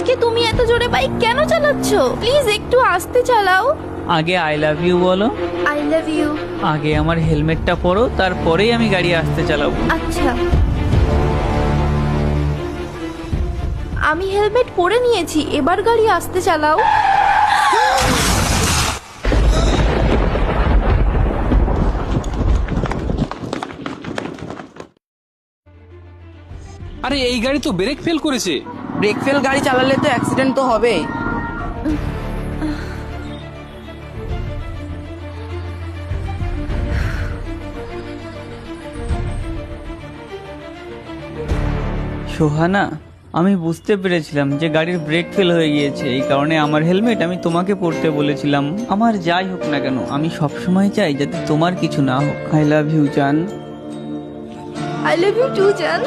আজকে তুমি এত জোরে বাইক কেন চালাচ্ছ? প্লিজ একটু আস্তে চালাও। আগে আই লাভ ইউ বলো। I love you. আগে আমার হেলমেটটা পরো, তারপরেই আমি গাড়ি আসতে চালাবো। আচ্ছা, আমি হেলমেট পরে নিয়েছি, এবার গাড়ি আস্তে চালাও। আরে এই গাড়ি তো ব্রেক ফেল করেছে। ব্রেক ফেল গাড়ি চালালে তো অ্যাক্সিডেন্ট তো হবেই। সোহানা, আমি বুঝতে পেরেছিলাম যে গাড়ির ব্রেক ফেল হয়ে গিয়েছে, এই কারণে আমার হেলমেট আমি তোমাকে পরতে বলেছিলাম। আমার যাই হোক না কেন, আমি সবসময় চাই যাতে তোমার কিছু না হোক। আই লাভ ইউ জান। আই লাভ ইউ টু জান।